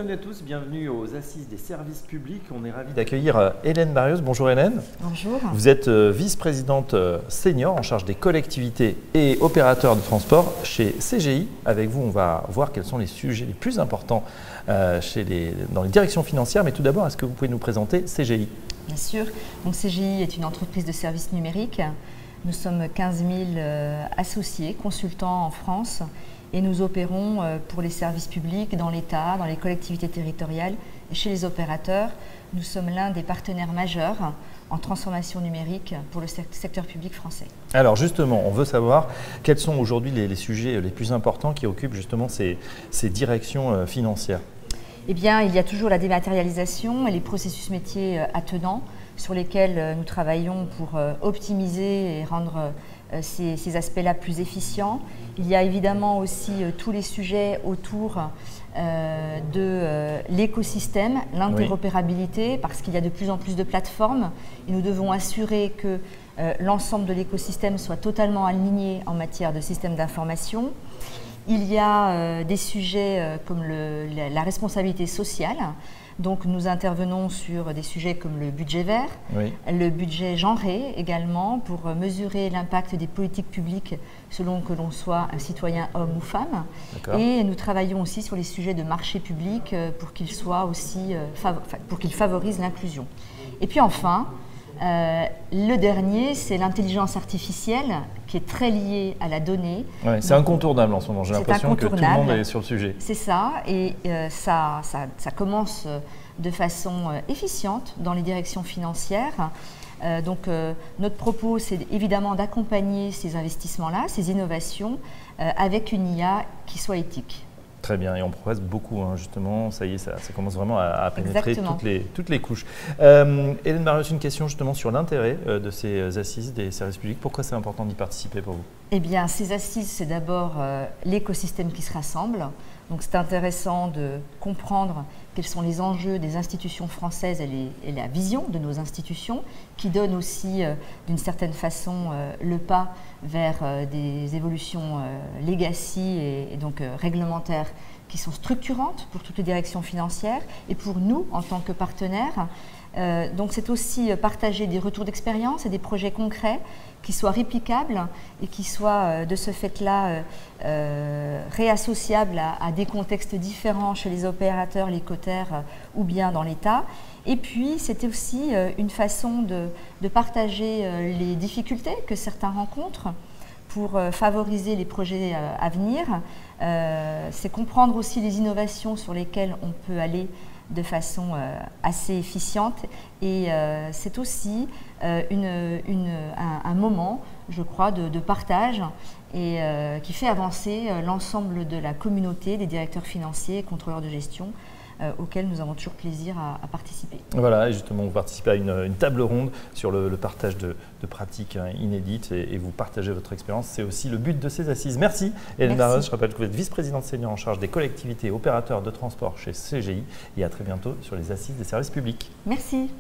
bienvenue à tous, bienvenue aux Assises des services publics. On est ravis d'accueillir Hélène Barrios. Bonjour Hélène. Bonjour. Vous êtes vice-présidente senior en charge des collectivités et opérateurs de transport chez CGI. Avec vous, on va voir quels sont les sujets les plus importants dans les directions financières. Mais tout d'abord, est-ce que vous pouvez nous présenter CGI? Bien sûr. Donc CGI est une entreprise de services numériques. Nous sommes 15 000 associés, consultants en France. Et nous opérons pour les services publics, dans l'État, dans les collectivités territoriales et chez les opérateurs. Nous sommes l'un des partenaires majeurs en transformation numérique pour le secteur public français. Alors justement, on veut savoir quels sont aujourd'hui les sujets les plus importants qui occupent justement ces directions financières. Eh bien, il y a toujours la dématérialisation et les processus métiers attenants sur lesquels nous travaillons pour optimiser et rendre ces aspects-là plus efficients. Il y a évidemment aussi tous les sujets autour de l'écosystème, l'interopérabilité, parce qu'il y a de plus en plus de plateformes et nous devons assurer que l'ensemble de l'écosystème soit totalement aligné en matière de système d'information. Il y a des sujets comme la responsabilité sociale. Donc nous intervenons sur des sujets comme le budget vert, le budget genré également, pour mesurer l'impact des politiques publiques selon que l'on soit un citoyen homme ou femme. Et nous travaillons aussi sur les sujets de marché public pour qu'ils favorisent l'inclusion. Et puis enfin, le dernier, c'est l'intelligence artificielle qui est très liée à la donnée. C'est incontournable en ce moment, j'ai l'impression que tout le monde est sur le sujet. C'est ça, et ça commence de façon efficiente dans les directions financières. Notre propos, c'est évidemment d'accompagner ces investissements-là, ces innovations, avec une IA qui soit éthique. Très bien, et on progresse beaucoup, justement, ça y est, ça commence vraiment à pénétrer toutes les couches. Hélène Barrios, une question justement sur l'intérêt de ces assises des services publics. Pourquoi c'est important d'y participer pour vous? Eh bien, ces assises, c'est d'abord l'écosystème qui se rassemble. Donc c'est intéressant de comprendre quels sont les enjeux des institutions françaises et la vision de nos institutions, qui donnent aussi, d'une certaine façon, le pas vers des évolutions legacy et donc réglementaires qui sont structurantes pour toutes les directions financières et pour nous en tant que partenaires. Donc c'est aussi partager des retours d'expérience et des projets concrets qui soient réplicables et qui soient de ce fait-là réassociables à des contextes différents chez les opérateurs, les cotères ou bien dans l'État. Et puis c'était aussi une façon de partager les difficultés que certains rencontrent pour favoriser les projets à venir. C'est comprendre aussi les innovations sur lesquelles on peut aller de façon assez efficiente et c'est aussi un moment, je crois, de partage et qui fait avancer l'ensemble de la communauté des directeurs financiers et contrôleurs de gestion auxquels nous avons toujours plaisir à participer. Voilà, et justement, vous participez à une table ronde sur le partage de pratiques inédites et vous partagez votre expérience. C'est aussi le but de ces assises. Merci Hélène Barrios. Je rappelle que vous êtes vice-présidente senior en charge des collectivités et opérateurs de transport chez CGI et à très bientôt sur les assises des services publics. Merci.